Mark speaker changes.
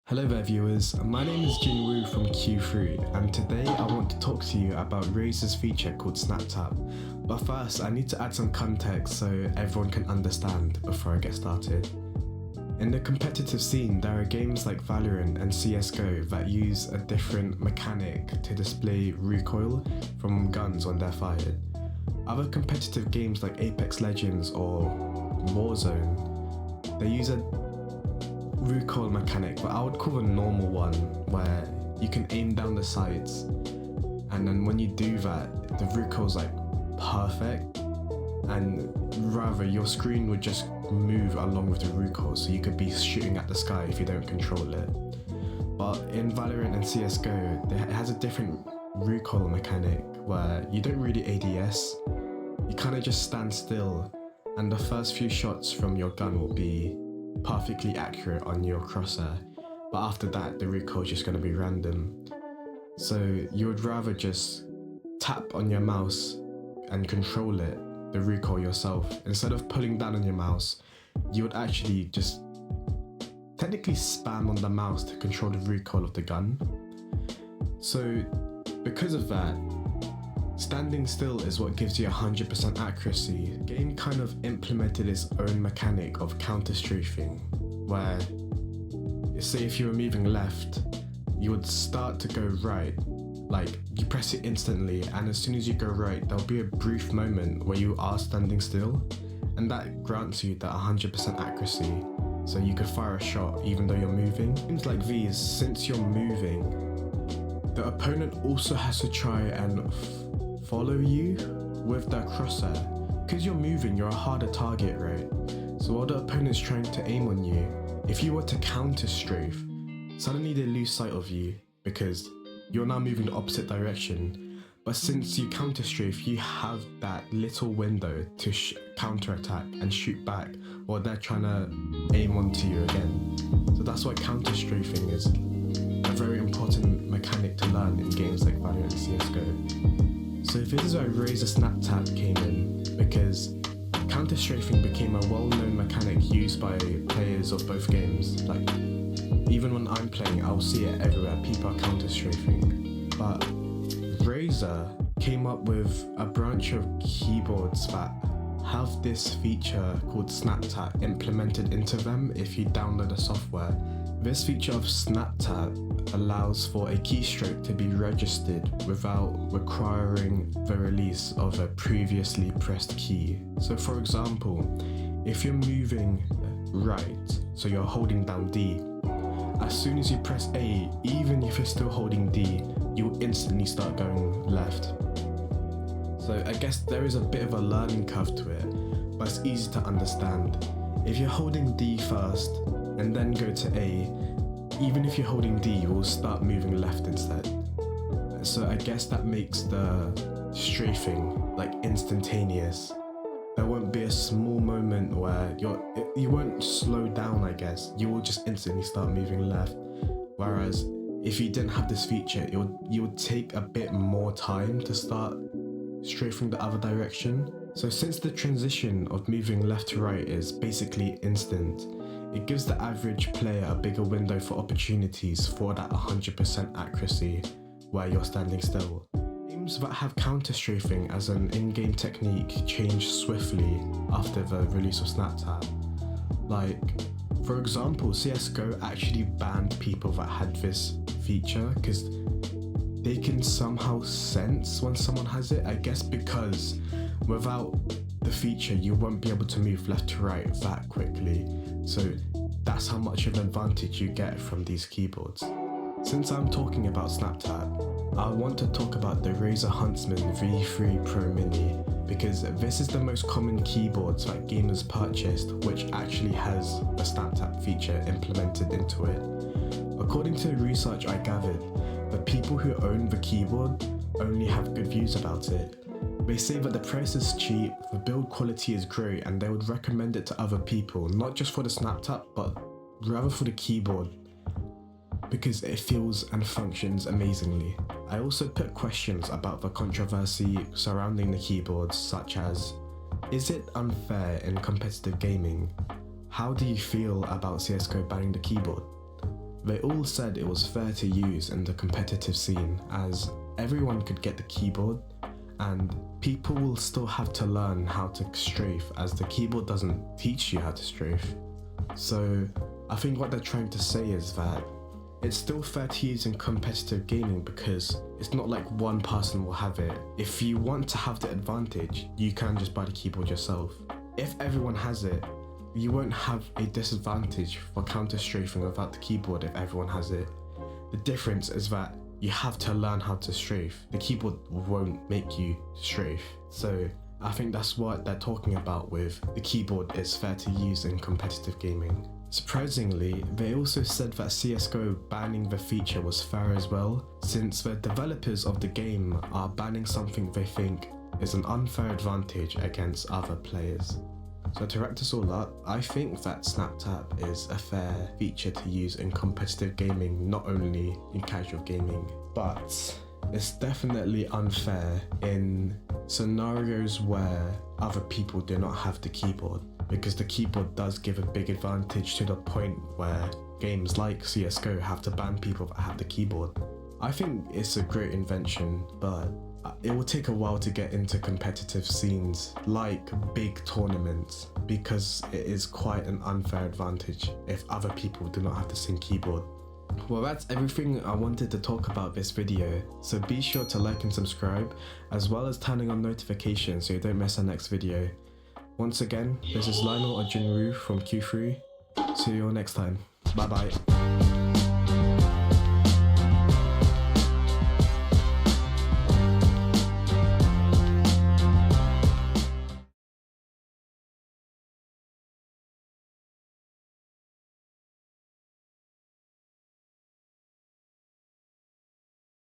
Speaker 1: Hello there viewers, my name is Jin Woo from Q3 and today I want to talk to you about Razer's feature called SnapTap. But first I need to add some context so everyone can understand before I get started. In the competitive scene, there are games like Valorant and CSGO that use a different mechanic to display recoil from guns when they're fired. Other competitive games like Apex Legends or Warzone, they use a recoil mechanic, but I would call a normal one where you can aim down the sights, and then when you do that, the recoil's like perfect, and rather your screen would just move along with the recoil, so you could be shooting at the sky if you don't control it. But in Valorant and CSGO, it has a different recoil mechanic where you don't really ADS, you kind of just stand still, and the first few shots from your gun will be perfectly accurate on your crosshair, but after that the recoil is just going to be random. So you would rather just tap on your mouse and control it, the recoil yourself. Instead of pulling down on your mouse, you would actually just technically spam on the mouse to control the recoil of the gun. So because of that, standing still is what gives you 100% accuracy. The game kind of implemented its own mechanic of counter strafing, where say if you were moving left, you would start to go right, like you press it instantly, and as soon as you go right, there'll be a brief moment where you are standing still, and that grants you that 100% accuracy, so you could fire a shot even though you're moving. Games like these, since you're moving, the opponent also has to try and follow you with their crosshair. Because you're moving, you're a harder target, right? So while the opponent's trying to aim on you, if you were to counter strafe, suddenly they lose sight of you because you're now moving the opposite direction. But since you counter strafe, you have that little window to counter attack and shoot back while they're trying to aim onto you again. So that's why counter strafing is a very important mechanic to learn in games like Valorant and CSGO. So this is where Razer SnapTap came in, because counter strafing became a well-known mechanic used by players of both games. Like, even when I'm playing, I'll see it everywhere, people are counter strafing. But Razer came up with a branch of keyboards that have this feature called SnapTap implemented into them if you download the software. This feature of SnapTap allows for a keystroke to be registered without requiring the release of a previously pressed key. So for example, if you're moving right, so you're holding down D, as soon as you press A, even if you're still holding D, you'll instantly start going left. So I guess there is a bit of a learning curve to it, but it's easy to understand. If you're holding D first and then go to A, even if you're holding D, you will start moving left instead. So I guess that makes the strafing like instantaneous. There won't be a small moment where you won't slow down, I guess. You will just instantly start moving left. Whereas if you didn't have this feature, you would take a bit more time to start strafing the other direction. So since the transition of moving left to right is basically instant, it gives the average player a bigger window for opportunities for that 100% accuracy where you're standing still. Games that have counter strafing as an in-game technique change swiftly after the release of SnapTap. Like, for example, CSGO actually banned people that had this feature because they can somehow sense when someone has it, I guess, because without the feature you won't be able to move left to right that quickly. So that's how much of an advantage you get from these keyboards. Since I'm talking about SnapTap, I want to talk about the Razer Huntsman V3 Pro Mini, because this is the most common keyboards that gamers purchased which actually has a SnapTap feature implemented into it. According to research I gathered, the people who own the keyboard only have good views about it. They say that the price is cheap, the build quality is great, and they would recommend it to other people, not just for the SnapTap, but rather for the keyboard, because it feels and functions amazingly. I also put questions about the controversy surrounding the keyboards, such as, is it unfair in competitive gaming? How do you feel about CSGO banning the keyboard? they all said it was fair to use in the competitive scene, as everyone could get the keyboard and people will still have to learn how to strafe, as the keyboard doesn't teach you how to strafe. So I think what they're trying to say is that it's still fair to use in competitive gaming because it's not like one person will have it. If you want to have the advantage, you can just buy the keyboard yourself. If everyone has it, you won't have a disadvantage for counter strafing without the keyboard if everyone has it. The difference is that you have to learn how to strafe. The keyboard won't make you strafe. So I think that's what they're talking about with the keyboard is fair to use in competitive gaming. Surprisingly, they also said that CSGO banning the feature was fair as well, since the developers of the game are banning something they think is an unfair advantage against other players. So to wrap this all up, I think that Snap Tap is a fair feature to use in competitive gaming, not only in casual gaming, but it's definitely unfair in scenarios where other people do not have the keyboard, because the keyboard does give a big advantage to the point where games like CSGO have to ban people that have the keyboard. I think it's a great invention, but it will take a while to get into competitive scenes like big tournaments, because it is quite an unfair advantage if other people do not have the same keyboard. Well, that's everything I wanted to talk about this video, so be sure to like and subscribe, as well as turning on notifications so you don't miss our next video. Once again, this is Lionel or Jinru from Q3. See you all next time. Bye bye.